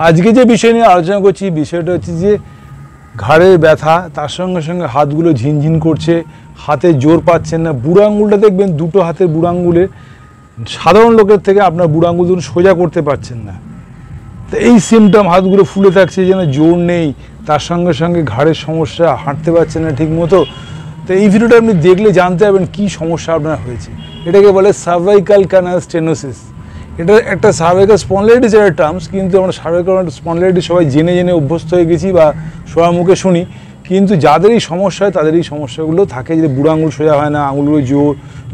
আজকে যে বিষয় নিয়ে আলোচনা করছি বিষয়টা হচ্ছে যে ঘাড়ের ব্যথা, তার সঙ্গে সঙ্গে হাতগুলো ঝিনঝিন করছে, হাতে জোর পাচ্ছেন না। বুড়ো আঙুলটা দেখবেন, দুটো হাতের বুড়ো আঙুলে সাধারণ লোকের থেকে আপনার বুড়ো আঙুল ধরুন সোজা করতে পারছেন না। তো এই সিমটম, হাতগুলো ফুলে থাকছে, যেন জোর নেই, তার সঙ্গে সঙ্গে ঘাড়ের সমস্যা, হাঁটতে পারছেন না ঠিক মতো। তো এই ভিডিওটা আপনি দেখলে জানতে পারবেন কী সমস্যা আপনার হয়েছে। এটাকে বলে সার্ভাইকাল ক্যানাল স্টেনোসিস। এটা একটা সার্ভাইকাল স্পন্ডিলাইটিস এর টার্মস, কিন্তু আমরা সার্ভাইকাল স্পন্ডিলাইটিস সবাই জেনে জেনে অভ্যস্ত হয়ে গেছি বা সবার মুখে শুনি, কিন্তু যাদের এই সমস্যা হয় তাদের এই সমস্যাগুলো থাকে, যে বুড়ো আঙুল সোজা হয় না, আঙুলগুলো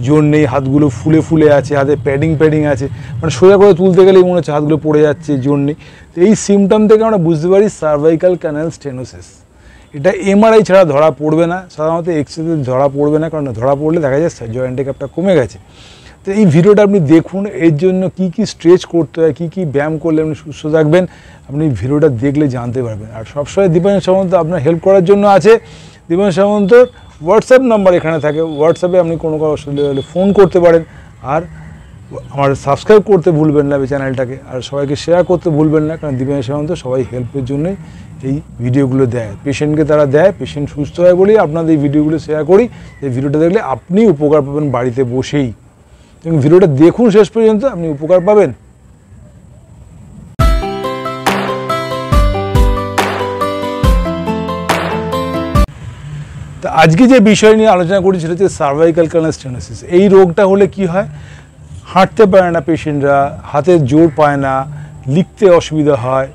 জোর নেই, হাতগুলো ফুলে ফুলে আছে, হাতে প্যাডিং আছে, মানে সোজা করে তুলতে গেলেই মনে হচ্ছে হাতগুলো পড়ে যাচ্ছে, জোর নেই। তো এই সিমটম থেকে আমরা বুঝতে পারি সার্ভাইকাল ক্যানাল স্টেনোসিস। এটা এমআরআই ছাড়া ধরা পড়বে না, সাধারণত এক্সরেতে ধরা পড়বে না, কারণ ধরা পড়লে দেখা যায় জয়েন্টের ক্যাপটা কমে গেছে। তো এই ভিডিওটা আপনি দেখুন, এর জন্য কি কি স্ট্রেচ করতে হয়, কি কি ব্যায়াম করলে আপনি সুস্থ থাকবেন, আপনি ভিডিওটা দেখলে জানতে পারবেন। আর সবসময় দীপায়ন সামন্ত আপনার হেল্প করার জন্য আছে। দীপায়ন সামন্তর হোয়াটসঅ্যাপ নাম্বার এখানে থাকে, হোয়াটসঅ্যাপে আপনি কোনো অসুবিধা হলে ফোন করতে পারেন। আর আমার সাবস্ক্রাইব করতে ভুলবেন না চ্যানেলটাকে, আর সবাইকে শেয়ার করতে ভুলবেন না, কারণ দীপায়ন সামন্ত সবাই হেল্পের জন্যই এই ভিডিওগুলো দেয়, পেশেন্টকে তারা দেয়, পেশেন্ট সুস্থ হয় বলেই আপনাদের এই ভিডিওগুলো শেয়ার করি। এই ভিডিওটা দেখলে আপনি উপকার পাবেন বাড়িতে বসেই, এবং ভিডিওটা দেখুন শেষ পর্যন্ত, আপনি উপকার পাবেন। তো আজকে যে বিষয় নিয়ে আলোচনা করি সেটা হচ্ছে সার্ভাইকাল ক্যানাল স্টেনোসিস। এই রোগটা হলে কি হয়, হাঁটতে পারে না পেশেন্টরা, হাতে জোর পায় না, লিখতে অসুবিধা হয়,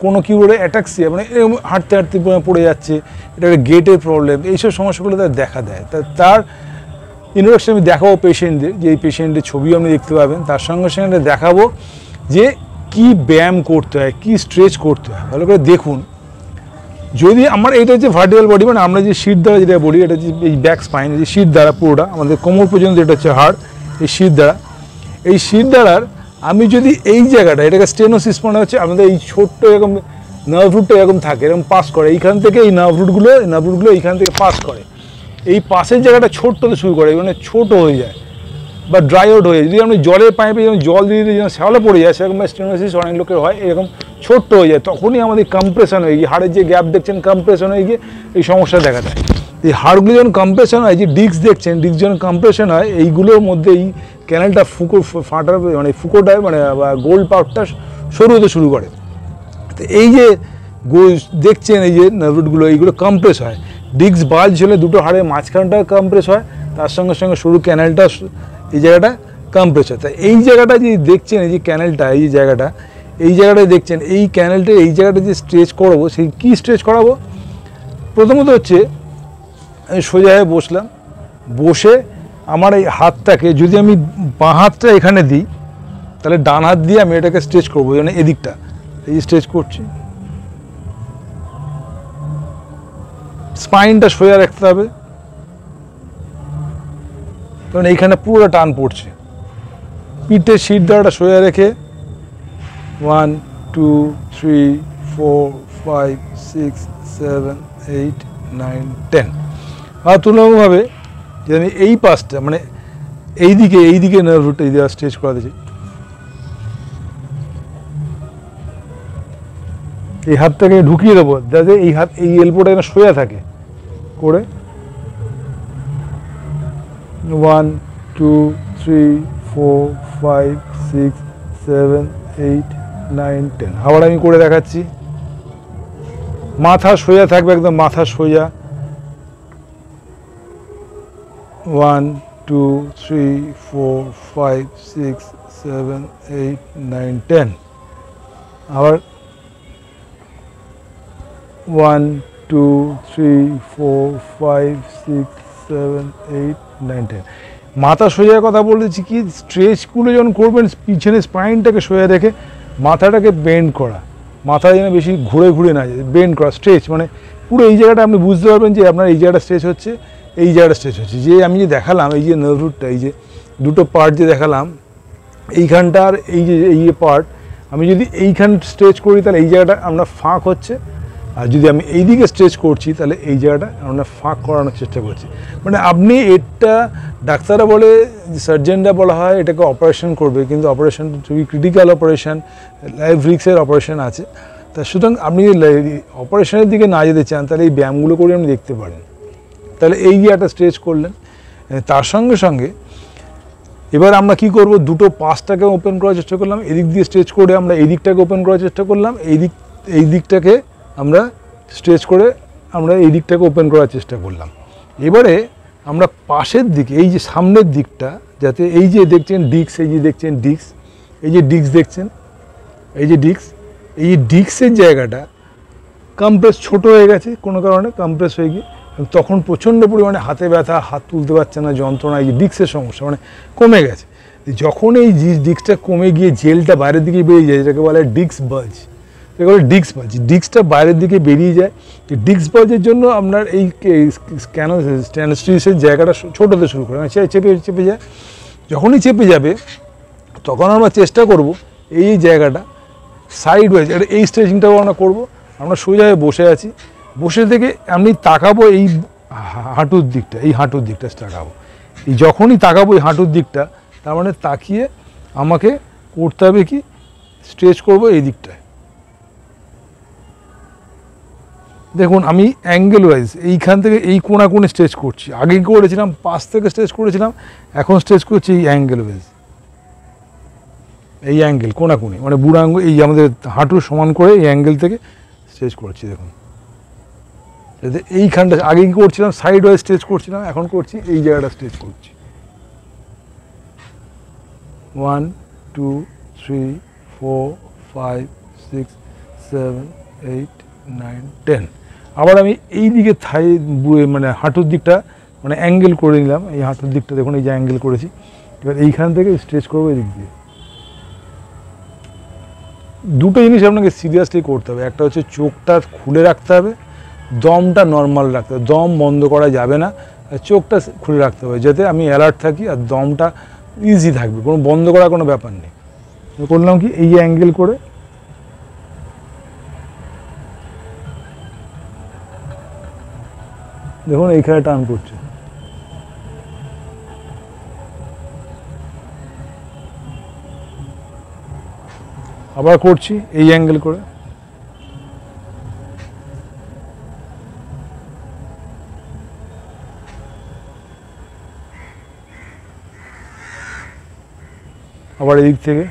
কোনো কি বলে অ্যাটাক্সিয়া, মানে হাঁটতে হাঁটতে পড়ে যাচ্ছে, এটা একটা গেটের প্রবলেম, এইসব সমস্যাগুলো তার দেখা দেয়। তার ইন্ট্রোডাকশন আমি দেখাবো পেশেন্টদের, যে এই পেশেন্টের ছবিও আপনি দেখতে পাবেন, তার সঙ্গে সঙ্গে দেখাবো যে কি ব্যায়াম করতে হয়, কি স্ট্রেচ করতে হয়, ভালো করে দেখুন। যদি আমার এটা হচ্ছে ভার্টিক্যাল বডি, মানে আমরা যে শির দ্বারা যেটা বলি, এটা হচ্ছে এই ব্যাক স্পাইন, যে শির দ্বারা পুরোটা আমাদের কোমর পর্যন্ত যেটা হচ্ছে হাড়, এই শির দ্বারা, এই শির দ্বারার আমি যদি এই জায়গাটা, এটাকে স্টেনোসিস মানে হচ্ছে আমাদের এই ছোট্ট এরকম নার্ভ রুটটা এরকম থাকে, এরকম পাস করে এইখান থেকে, এই নার্ভ রুটগুলো এইখান থেকে পাস করে, এই পাশের জায়গাটা ছোট্ট হতে শুরু করে, মানে ছোট হয়ে যায় বা ড্রাই আউট হয়ে যায়। যদি আপনি জলের পাইপে যেমন জল দিয়ে দিয়ে যেমন শ্যাওলা পড়ে যায়, সেরকম স্টেনোসিস অনেক লোকের হয়, এরকম ছোট্ট হয়ে যায়। তখনই আমাদের কম্প্রেশন হয়ে গিয়ে, হাড়ের যে গ্যাপ দেখছেন কম্প্রেশন হয়ে গিয়ে এই সমস্যা দেখা দেয়। এই হাড়গুলো যখন কম্প্রেশন হয়, যে ডিস্ক দেখছেন, ডিস্ক যখন কম্প্রেশন হয়, এইগুলোর মধ্যে এই ক্যানেলটা ফাটার, মানে ফুকোটায়, মানে বা গোল্ড পাউডটা সরু হতে শুরু করে। তো এই যে দেখছেন এই যে নার্ভগুলো, এইগুলো কম্প্রেস হয়, ডিস্ক বাল্জ হলে দুটো হাড়ের মাঝখানটা কম্প্রেস হয়, তার সঙ্গে সঙ্গে সরু ক্যানেলটা, এই জায়গাটা কম্প্রেস হয়। তা এই জায়গাটা যে দেখছেন, এই যে ক্যানেলটা, এই জায়গাটায় দেখছেন, এই ক্যানেলটা, এই জায়গাটা যে স্ট্রেচ করাবো, সেই কী স্ট্রেচ করাবো, প্রথমত হচ্ছে আমি সোজা হয়ে বসলাম, বসে আমার এই হাতটাকে যদি আমি বাঁ হাতটা এখানে দিই, তাহলে ডান হাত দিয়ে আমি এটাকে স্ট্রেচ করবো, মানে এদিকটা এই স্ট্রেচ করছি। স্পাইনটা সোজা রাখতে হবে, কারণ এইখানে পুরো টান পড়ছে। পিঠের শির দ্বারাটা সোজা রেখে 1 2 3 4 5 6 7 8 9 10। আর তুলনামূলকভাবে যে আমি এই পাশটা, মানে এইদিকে নার্ভ রুটটা এই দেওয়া স্ট্রেচ করাতে চাই, এই হাতটাকে ঢুকিয়ে দেবো যাতে এই এলবোটা যেন সোজা থাকে করে 1 2 3 4 5 6 7 8 9 10। আবার আমি করে দেখাচ্ছি, মাথা সোজা থাকবে, একদম মাথা সোজা, 1 2 3 4 5 6 7 8 9 10। আবার 1 2 3 4 5 6 7 8 9 10। মাথা সোজার কথা বলেছি, কি স্ট্রেচগুলো যখন করবেন, পিছনে স্পাইনটাকে সোজা রেখে মাথাটাকে বেন্ড করা, মাথা যেন বেশি ঘুরে না যায়, বেন্ড করা স্ট্রেচ, মানে পুরো এই জায়গাটা আপনি বুঝতে পারবেন যে আপনার এই জায়গাটা স্ট্রেচ হচ্ছে, এই জায়গাটা স্ট্রেচ হচ্ছে। যে আমি যে দেখালাম, এই যে নার্ভ রুটটা, এই যে দুটো পার্ট যে দেখালাম, এইখানটার এই যে পার্ট, আমি যদি এইখান স্ট্রেচ করি, তাহলে এই জায়গাটা আমরা ফাঁক হচ্ছে, আর যদি আমি এই দিকে স্ট্রেচ করছি তাহলে এই জায়গাটা আমরা ফাঁক করানোর চেষ্টা করছি। মানে আপনি এটা ডাক্তাররা বলে, সার্জনরা বলা হয় এটাকে অপারেশন করবে, কিন্তু অপারেশন খুবই ক্রিটিক্যাল অপারেশন, লাইফ রিস্কের অপারেশন আছে। তা সুতরাং আপনি অপারেশনের দিকে না যেতে চান তাহলে এই ব্যায়ামগুলো করে আপনি দেখতে পারেন। তাহলে এই যে একটা স্ট্রেচ করলেন, তার সঙ্গে সঙ্গে এবার আমরা কি করব, দুটো পাশটাকে ওপেন করার চেষ্টা করলাম, এদিক দিয়ে স্ট্রেচ করে আমরা এই দিকটাকে ওপেন করার চেষ্টা করলাম, এই দিকটাকে আমরা স্ট্রেচ করে আমরা এই দিকটাকে ওপেন করার চেষ্টা করলাম। এবারে আমরা পাশের দিকে এই যে সামনের দিকটা, যাতে এই যে দেখছেন ডিস্ক, এই যে দেখছেন ডিস্ক, এই যে ডিস্ক দেখছেন, এই যে ডিস্ক, এই যে ডিস্কের জায়গাটা কম্প্রেস ছোট হয়ে গেছে কোনো কারণে, কম্প্রেস হয়ে গিয়ে তখন প্রচণ্ড পরিমাণে হাতে ব্যথা, হাত তুলতে পারছে না, যন্ত্রণা, এই যে ডিস্কের সমস্যা মানে কমে গেছে। যখন এই ডিস্কটা কমে গিয়ে জেলটা বাইরের দিকে বেরিয়ে যায়, যেটাকে বলে ডিস্ক বাজ, এটাকে বলে ডিস্ক বাজ, ডিস্কটা বাইরের দিকে বেরিয়ে যায়। ডিস্ক বাজের জন্য আপনার এই স্ট্যানোস্টিসের জায়গাটা ছোট হতে শুরু করে, চেপে যায়। যখনই চেপে যাবে তখন আমরা চেষ্টা করব এই জায়গাটা সাইড ওয়াইজ, এই স্ট্রেচিংটাও আমরা করবো। আমরা সোজা হয়ে বসে আছি, বসে থেকে আমি তাকাবো এই হাঁটুর দিকটা, এই হাঁটুর দিকটা তাকাবো। এই যখনই তাকাবো এই হাঁটুর দিকটা, তার মানে তাকিয়ে আমাকে করতে হবে কি, স্ট্রেচ করব এই দিকটায়। দেখুন আমি অ্যাঙ্গেল ওয়াইজ এইখান থেকে এই কোণে স্ট্রেচ করছি, আগে করেছিলাম পাশ থেকে স্ট্রেচ করেছিলাম, এখন স্ট্রেচ করছি এই অ্যাঙ্গেল ওয়াইজ, এই অ্যাঙ্গেল কোণাকুণি মানে বুড়ো আঙ্গুল এই আমাদের হাঁটুর সমান করে এই অ্যাঙ্গেল থেকে স্ট্রেচ করছি। দেখুন এইখানটা আগে কি করছিলাম সাইড ওয়াইজ স্ট্রেচ করছিলাম, এখন করছি এই জায়গাটা স্ট্রেচ করছি। 1 2 3 4 5 6 7 8 9 10। আবার আমি এই দিকে মানে হাঁটুর দিকটা মানে অ্যাঙ্গেল করে নিলাম, এই হাঁটুর দিকটা দেখুন এই যে অ্যাঙ্গেল করেছি। এবার এইখান থেকে স্ট্রেচ করবো এই দিক দিয়ে। দুটো জিনিস আপনাকে সিরিয়াসলি করতে হবে, একটা হচ্ছে চোখটা খুলে রাখতে হবে, দমটা নর্মাল রাখতে হবে, দম বন্ধ করা যাবে না, চোখটা খুলে রাখতে হবে যাতে আমি অ্যালার্ট থাকি আর দমটা ইজি থাকবে, কোনো বন্ধ করার কোনো ব্যাপার নেই। করলাম কি এই অ্যাঙ্গেল করে, দেখুন এইখানে টার্ন করছে, আবার করছি এই অ্যাঙ্গেল করে, আবার এদিক থেকে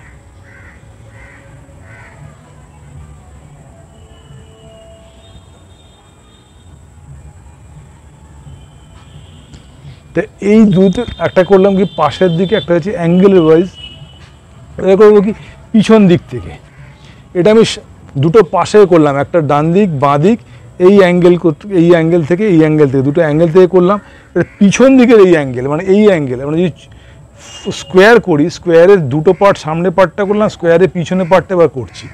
তো এই দুটো একটা করলাম কি পাশের দিকে, একটা হচ্ছে অ্যাঙ্গেল ওয়াইজ, এটা করবো কি পিছন দিক থেকে। এটা আমি দুটো পাশে করলাম, একটা ডান দিক বাঁ দিক, এই অ্যাঙ্গেল থেকে এই অ্যাঙ্গেল থেকে, দুটো অ্যাঙ্গেল থেকে করলাম। এটা পিছন দিকের এই অ্যাঙ্গেল মানে এই অ্যাঙ্গেল, মানে যদি স্কোয়ার করি, স্কোয়ারের দুটো পার্ট, সামনে পার্টটা করলাম, স্কোয়ারের পিছনে পার্টটা এবার করছি।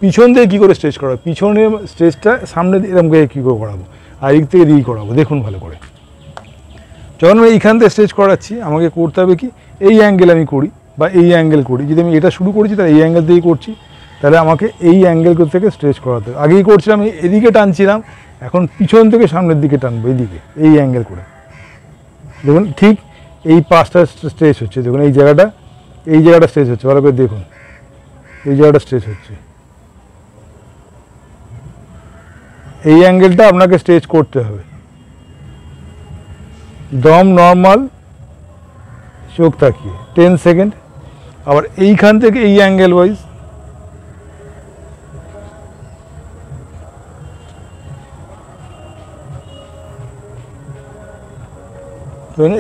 পিছন দিয়ে কী করে স্ট্রেচ করাবো, পিছনের স্ট্রেচটা সামনে এরকম কী করে করাবো, আর দিক থেকে দিয়েই করাবো। দেখুন ভালো করে, যখন আমি এইখান থেকে স্ট্রেচ করাচ্ছি আমাকে করতে হবে কি এই অ্যাঙ্গেল আমি করি বা এই অ্যাঙ্গেল করি। যদি আমি এটা শুরু করেছি তাহলে এই অ্যাঙ্গেল থেকেই করছি, তাহলে আমাকে এই অ্যাঙ্গেল থেকে স্ট্রেচ করাতে হবে। আগেই করছিলাম এদিকে টানছিলাম, এখন পিছন থেকে সামনের দিকে টানবো এইদিকে, এই অ্যাঙ্গেল করে। দেখুন ঠিক এই পাঁচটা স্ট্রেচ হচ্ছে, দেখুন এই জায়গাটা স্ট্রেচ হচ্ছে, ভালো করে দেখুন এই জায়গাটা স্ট্রেচ হচ্ছে। এই অ্যাঙ্গেলটা আপনাকে স্ট্রেচ করতে হবে, দম নর্মাল, চোখ তাকিয়ে 10 সেকেন্ড। আবার এইখান থেকে এই অ্যাঙ্গেল ওয়াইজ,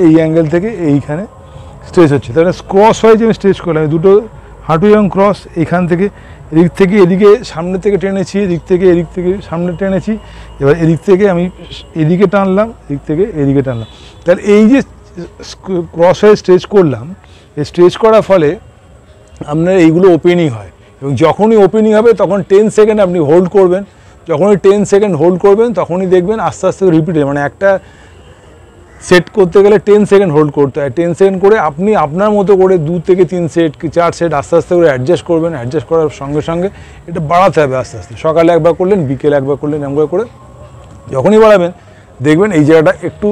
এই অ্যাঙ্গেল থেকে এইখানে স্ট্রেচ হচ্ছে। তাহলে ক্রস ওয়াইজ আমি স্ট্রেচ করলাম, দুটো হাঁটু এবং ক্রস, এইখান থেকে এদিক থেকে এদিকে সামনে থেকে টেনেছি, এদিক থেকে সামনে টেনেছি, এবার এদিক থেকে আমি এদিকে টানলাম, এদিক থেকে এদিকে টানলাম। তাহলে এই যে ক্রস ওয়াইজ স্ট্রেচ করলাম, এই স্ট্রেচ করার ফলে আপনার এইগুলো ওপেনিং হয়, এবং যখনই ওপেনিং হবে তখন 10 সেকেন্ড আপনি হোল্ড করবেন। যখনই 10 সেকেন্ড হোল্ড করবেন তখনই দেখবেন আস্তে আস্তে রিপিট, মানে একটা সেট করতে গেলে 10 সেকেন্ড হোল্ড করতে হয়। 10 সেকেন্ড করে আপনি আপনার মতো করে 2 থেকে 3 সেট কি 4 সেট আস্তে আস্তে করে অ্যাডজাস্ট করবেন। অ্যাডজাস্ট করার সঙ্গে সঙ্গে এটা বাড়াতে হবে আস্তে আস্তে। সকালে একবার করলেন, বিকেলে একবার করলেন, এমন করে যখনই বাড়াবেন দেখবেন এই জায়গাটা একটু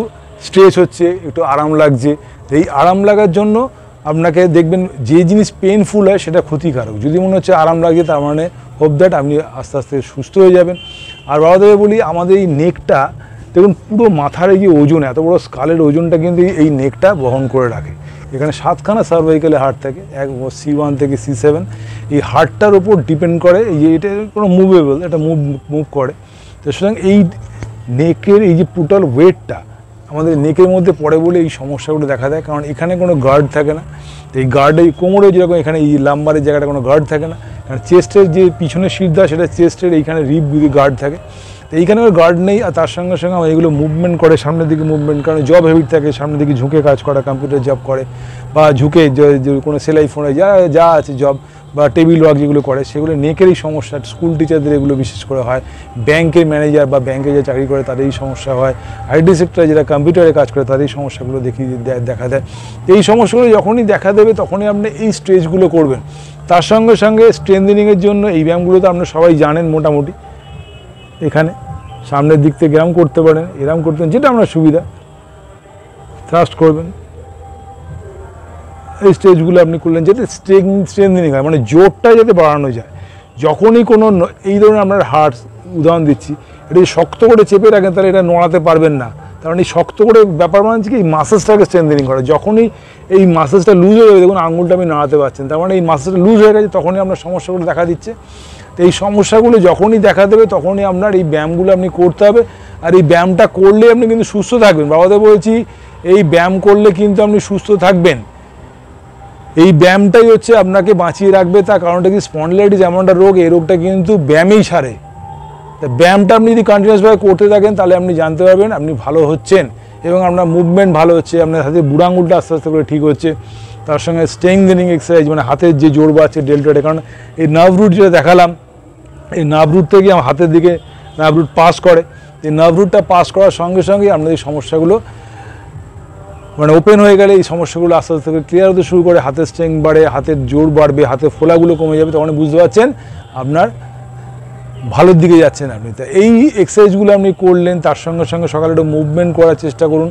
স্ট্রেচ হচ্ছে, একটু আরাম লাগছে। এই আরাম লাগার জন্য আপনাকে দেখবেন যে জিনিস পেইনফুল হয় সেটা ক্ষতিকারক। যদি মনে হচ্ছে আরাম লাগছে, তার মানে হোপ দ্যাট আপনি আস্তে আস্তে সুস্থ হয়ে যাবেন। আর বাবাদেরকে বলি, আমাদের এই নেকটা দেখুন, পুরো মাথার এই যে ওজন, এত বড় স্কালের ওজনটা কিন্তু এই নেকটা বহন করে রাখে। এখানে 7খানা সার্ভাইকালে হার্ট থাকে, C1 থেকে C7। এই হার্টটার ওপর ডিপেন্ড করে, এই যে এটা কোনো মুভেবল, এটা মুভ করে। তো সুতরাং এই নেকের এই যে টোটাল ওয়েটটা আমাদের নেকের মধ্যে পড়ে বলে এই সমস্যাগুলো দেখা দেয়। কারণ এখানে কোনো গার্ড থাকে না। তো এই গার্ড, এই কোমরে যেরকম এখানে এই লাম্বারের জায়গাটা কোনো গার্ড থাকে না। কারণ চেস্টের যে পিছনের সিদ্ধা, সেটা চেস্টের এইখানে রিব দিয়ে গার্ড থাকে। তো এইখানে গার্ড নেই। আর তার সঙ্গে সঙ্গে এগুলো মুভমেন্ট করে, সামনের দিকে মুভমেন্ট, কারণ জব হ্যাবিট থাকে, সামনের দিকে ঝুঁকে কাজ করা, কম্পিউটার জব করে বা ঝুঁকে কোনো সেলাই ফোনে যা আছে জব বা টেবিল ওয়ার্ক যেগুলো করে, সেগুলো নেকের এই সমস্যা। স্কুল টিচারদের এগুলো বিশেষ করে হয়। ব্যাংকের ম্যানেজার বা ব্যাংকে যে চাকরি করে তাদের এই সমস্যা হয়। আইটি সেক্টরে যারা কম্পিউটারে কাজ করে তাদের এই সমস্যাগুলো দেখা দেয়। এই সমস্যাগুলো যখনই দেখা দেবে তখনই আপনি এই স্ট্রেচগুলো করবেন। তার সঙ্গে সঙ্গে স্ট্রেংথেনিংয়ের জন্য এই ব্যায়ামগুলো তো আপনারা সবাই জানেন মোটামুটি। এখানে সামনের দিক থেকে এরম করতে পারেন, এরম করতে পারেন, যেটা আপনার সুবিধা। থ্রাস্ট করবেন, এই স্টেজগুলো আপনি করলেন যাতে স্ট্রেংথেনিং হয়, মানে জোরটা যাতে বাড়ানো যায়। যখনই কোনো এই ধরনের আপনার হার্ট, উদাহরণ দিচ্ছি, এটা শক্ত করে চেপে রাখেন তাহলে এটা নড়াতে পারবেন না। কারণ এই শক্ত করে ব্যাপার মানে হচ্ছে কি, এই মাসেলসটাকে স্ট্রেংথেনিং করে। যখনই এই মাসেলসটা লুজ হয়ে যাবে, দেখুন আঙুলটা আপনি নাড়াতে পারছেন, তার মানে এই মাসেলসটা লুজ হয়ে গেছে, তখনই আপনার সমস্যাগুলো দেখা দিচ্ছে। তো এই সমস্যাগুলো যখনই দেখা দেবে তখনই আপনার এই ব্যায়ামগুলো আপনি করতে হবে। আর এই ব্যায়ামটা করলে আপনি কিন্তু সুস্থ থাকবেন। বাবাদের বলছি, এই ব্যায়াম করলে কিন্তু আপনি সুস্থ থাকবেন। এই ব্যায়ামটাই হচ্ছে আপনাকে বাঁচিয়ে রাখবে। তার কারণটা কি, স্পন্ডিলাইটিস এমন একটা রোগ, এই রোগটা কিন্তু ব্যায়ামেই সারে। তা ব্যায়ামটা আপনি যদি কন্টিনিউসভাবে করতে থাকেন তাহলে আপনি জানতে পারবেন আপনি ভালো হচ্ছেন এবং আপনার মুভমেন্ট ভালো হচ্ছে, আপনার হাতে বুড়ো আঙুলটা আস্তে আস্তে করে ঠিক হচ্ছে। তার সঙ্গে স্ট্রেংথেনিং এক্সারসাইজ, মানে হাতের যে জোর বাড়ছে, ডেল্টাটা। কারণ এই নার্ভ রুট যেটা দেখালাম, এই নার্ভ রুট থেকে আমার হাতের দিকে নার্ভ রুট পাস করে। এই নার্ভ রুটটা পাস করার সঙ্গে সঙ্গে আপনাদের এই সমস্যাগুলো মানে ওপেন হয়ে গেলে এই সমস্যাগুলো আস্তে আস্তে ক্লিয়ার হতে শুরু করে। হাতের স্ট্রেংথ বাড়ে, হাতের জোর বাড়বে, হাতের ফোলাগুলো কমে যাবে। তখন বুঝতে পারছেন আপনার ভালোর দিকে যাচ্ছেন আপনি। তা এই এক্সারসাইজগুলো আপনি করলেন, তার সঙ্গে সঙ্গে সকালে একটু মুভমেন্ট করার চেষ্টা করুন।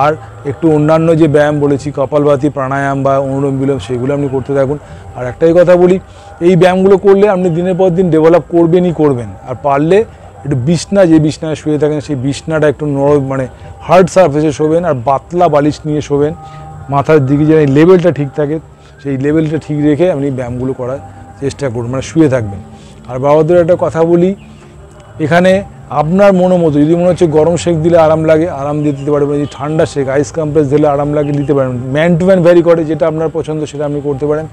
আর একটু অন্যান্য যে ব্যায়াম বলেছি, কপালভাতি, প্রাণায়াম বা অনুলোম বিলোম, সেগুলো আপনি করতে থাকুন। আর একটাই কথা বলি, এই ব্যায়ামগুলো করলে আপনি দিনের পর দিন ডেভেলপ করবেনই করবেন। আর পারলে একটু বিছনা, যে বিছনায় শুয়ে থাকেন সেই বিছনাটা একটু নরম, মানে হার্ড সারফেসে শোবেন। আর পাতলা বালিশ নিয়ে শোবেন, মাথার দিকে যেন এই লেভেলটা ঠিক থাকে, সেই লেভেলটা ঠিক রেখে আপনি ব্যায়ামগুলো করার চেষ্টা করুন, মানে শুয়ে থাকবেন। আর বাবাদের একটা কথা বলি, এখানে আপনার মতো, যদি মনে হচ্ছে গরম শেক দিলে আরাম লাগে, আরাম দিয়ে দিতে পারবেন। যদি ঠান্ডা শেক, আইস কম্প্রেস দিলে আরাম লাগে, দিতে পারেন। ম্যান টু ম্যান ভ্যারি করে, যেটা আপনার পছন্দ সেটা আপনি করতে পারেন।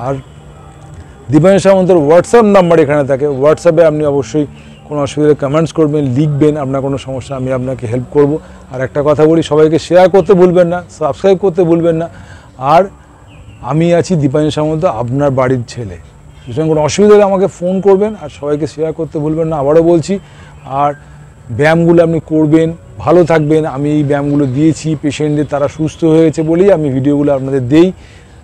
আর দীপায়ন সামন্তের হোয়াটসঅ্যাপ নাম্বার এখানে থাকে, হোয়াটসঅ্যাপে আপনি অবশ্যই কোনো অসুবিধা কমেন্টস করবেন, লিখবেন, আপনার কোনো সমস্যা আমি আপনাকে হেল্প করব। আর একটা কথা বলি, সবাইকে শেয়ার করতে ভুলবেন না, সাবস্ক্রাইব করতে ভুলবেন না। আর আমি আছি দীপায়ন সামন্ত, আপনার বাড়ির ছেলে। সুতরাং কোনো অসুবিধা হলে আমাকে ফোন করবেন। আর সবাইকে শেয়ার করতে ভুলবেন না, আবারও বলছি। আর ব্যায়ামগুলো আপনি করবেন, ভালো থাকবেন। আমি এই ব্যায়ামগুলো দিয়েছি পেশেন্টদের, তারা সুস্থ হয়েছে বলেই আমি ভিডিওগুলো আপনাদের দেই।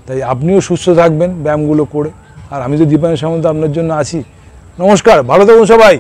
তাই আপনিও সুস্থ থাকবেন ব্যায়ামগুলো করে। আর আমি তো দীপায়ন সামন্ত আপনার জন্য আছি। নমস্কার, ভালো থাকুন সবাই।